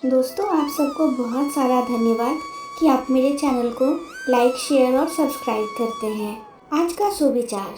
दोस्तों, आप सबको बहुत सारा धन्यवाद कि आप मेरे चैनल को लाइक, शेयर और सब्सक्राइब करते हैं। आज का सुविचार,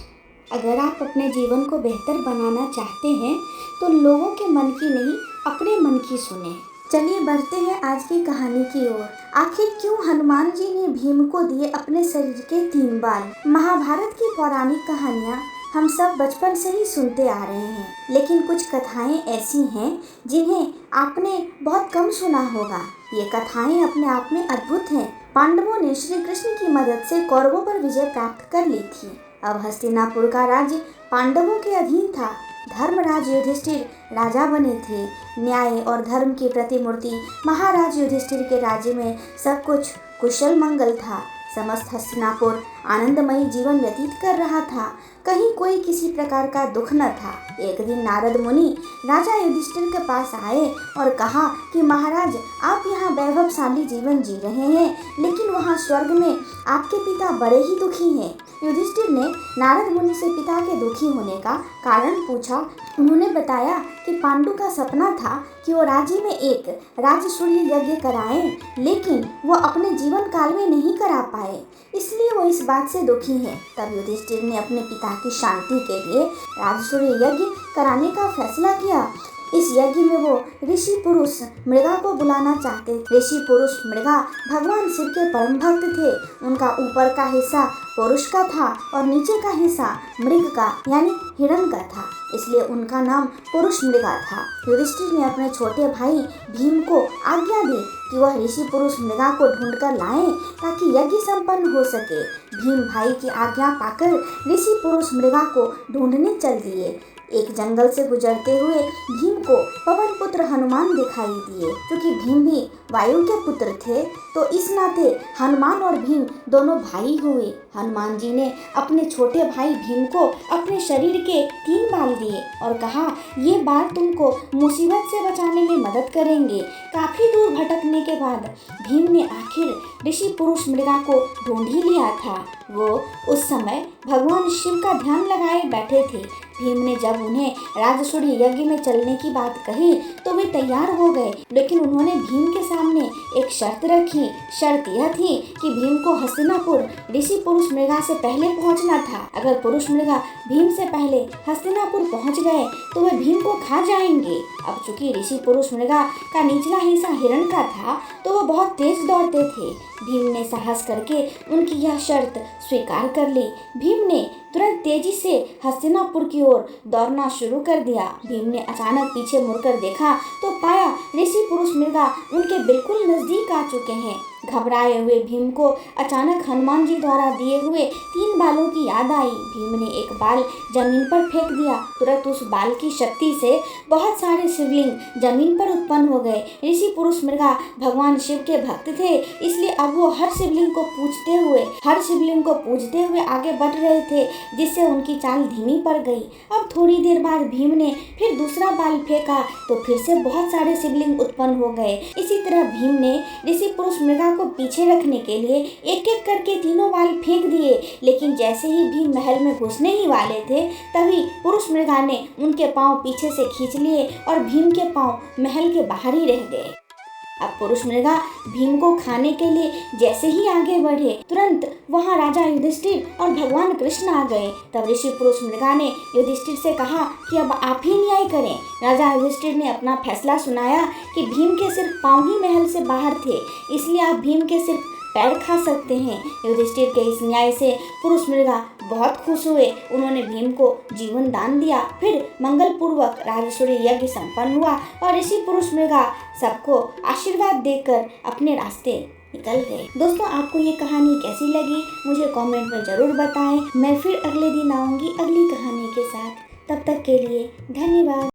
अगर आप अपने जीवन को बेहतर बनाना चाहते हैं तो लोगों के मन की नहीं, अपने मन की सुने। चलिए बढ़ते हैं आज की कहानी की ओर। आखिर क्यों हनुमान जी ने भीम को दिए अपने शरीर के 3 बाल? महाभारत की पौराणिक कहानियाँ हम सब बचपन से ही सुनते आ रहे हैं, लेकिन कुछ कथाएं ऐसी हैं जिन्हें आपने बहुत कम सुना होगा। ये कथाएं अपने आप में अद्भुत हैं। पांडवों ने श्री कृष्ण की मदद से कौरवों पर विजय प्राप्त कर ली थी। अब हस्तिनापुर का राज्य पांडवों के अधीन था। धर्मराज युधिष्ठिर राजा बने थे। न्याय और धर्म की प्रतिमूर्ति महाराज युधिष्ठिर के राज्य में सब कुछ कुशल मंगल था। समस्त हस्तिनापुर आनंदमयी जीवन व्यतीत कर रहा था। कहीं कोई किसी प्रकार का दुख न था। एक दिन नारद मुनि राजा युधिष्ठिर के पास आए और कहा कि महाराज, आप यहाँ वैभवशाली जीवन जी रहे हैं, लेकिन वहाँ स्वर्ग में आपके पिता बड़े ही दुखी हैं। युधिष्ठिर ने नारद मुनि से पिता के दुखी होने का कारण पूछा। उन्होंने बताया कि पांडु का सपना था कि वो राज्य में एक राजसूय यज्ञ कराएं, लेकिन वो अपने जीवन काल में नहीं करा पाए, इसलिए वो इस बात से दुखी हैं। तब युधिष्ठिर ने अपने पिता की शांति के लिए राजसूय यज्ञ कराने का फैसला किया। इस यज्ञ में वो ऋषि पुरुष मृगा को बुलाना चाहते थे। ऋषि पुरुष मृगा भगवान शिव के परम भक्त थे। उनका ऊपर का हिस्सा पुरुष का था और नीचे का हिस्सा मृग का यानी हिरण का था, इसलिए उनका नाम पुरुष मृगा था। युधिष्ठिर ने अपने छोटे भाई भीम को आज्ञा दी कि वह ऋषि पुरुष मृगा को ढूंढकर लाएं ताकि यज्ञ संपन्न हो सके। भीम भाई की आज्ञा पाकर ऋषि पुरुष मृगा को ढूंढने चल दिए। एक जंगल से गुजरते हुए भीम को पवन पुत्र हनुमान दिखाई दिए। क्योंकि भीम भी वायु के पुत्र थे, तो इस नाते हनुमान और भीम दोनों भाई हुए। हनुमान जी ने अपने छोटे भाई भीम को अपने शरीर के 3 बाल दिए और कहा, ये बाल तुमको मुसीबत से बचाने में मदद करेंगे। काफी दूर भटकने के बाद भीम ने आखिर ऋषि पुरुष मृगा को ढूंढ ही लिया था। वो उस समय भगवान शिव का ध्यान लगाए बैठे थे। भीम ने जब उन्हें राजसूय यज्ञ में चलने की बात कही तो वे तैयार हो गए, लेकिन उन्होंने भीम के सामने एक शर्त रखी। शर्त यह थी कि भीम को हस्तिनापुर ऋषि पुरुष मृगा से पहले पहुंचना था। अगर पुरुष मृगा भीम से पहले हस्तिनापुर पहुंच गए तो वे भीम को खा जाएंगे। अब चूंकि ऋषि पुरुष मृगा का निचला हिस्सा हिरण का था, तो वो बहुत तेज दौड़ते थे। भीम ने साहस करके उनकी यह शर्त स्वीकार कर ली। भीम ने तुरंत तेजी से हस्तिनापुर की ओर दौड़ना शुरू कर दिया। भीम ने अचानक पीछे मुड़कर देखा तो पाया ऋषि पुरुष मृगा उनके बिल्कुल नजदीक आ चुके हैं। घबराए हुए भीम को अचानक हनुमान जी द्वारा दिए हुए 3 बालों की याद आई। भीम ने एक बाल जमीन पर फेंक दिया। तुरंत उस बाल की शक्ति से बहुत सारे शिवलिंग जमीन पर उत्पन्न हो गए। ऋषि पुरुष मृगा भगवान शिव के भक्त थे, इसलिए अब वो हर शिवलिंग को पूजते हुए आगे बढ़ रहे थे, जिससे उनकी चाल धीमी पड़ गई। अब थोड़ी देर बाद भीम ने फिर दूसरा बाल फेंका तो फिर से बहुत सारे शिवलिंग उत्पन्न हो गए। इसी तरह भीम ने ऋषि पुरुष मृगा को पीछे रखने के लिए एक एक करके 3 बाल फेंक दिए, लेकिन जैसे ही भीम महल में घुसने ही वाले थे, तभी पुरुष मृगा ने उनके पांव पीछे से खींच लिए और भीम के पांव महल के बाहर ही रह गए। अब पुरुष मृगा भीम को खाने के लिए जैसे ही आगे बढ़े, तुरंत वहां राजा युधिष्ठिर और भगवान कृष्ण आ गए। तब ऋषि पुरुष मृगा ने युधिष्ठिर से कहा कि अब आप ही न्याय करें। राजा युधिष्ठिर ने अपना फैसला सुनाया कि भीम के सिर्फ पांव ही महल से बाहर थे, इसलिए आप भीम के सिर्फ पैर खा सकते हैं। युधिष्ठिर के इस न्याय से पुरुष मृगा बहुत खुश हुए। उन्होंने भीम को जीवन दान दिया। फिर मंगल पूर्वक राजसूय यज्ञ संपन्न हुआ और ऋषि पुरुष मृगा सबको आशीर्वाद देकर अपने रास्ते निकल गए। दोस्तों, आपको ये कहानी कैसी लगी मुझे कमेंट में जरूर बताएं। मैं फिर अगले दिन आऊंगी अगली कहानी के साथ। तब तक के लिए धन्यवाद।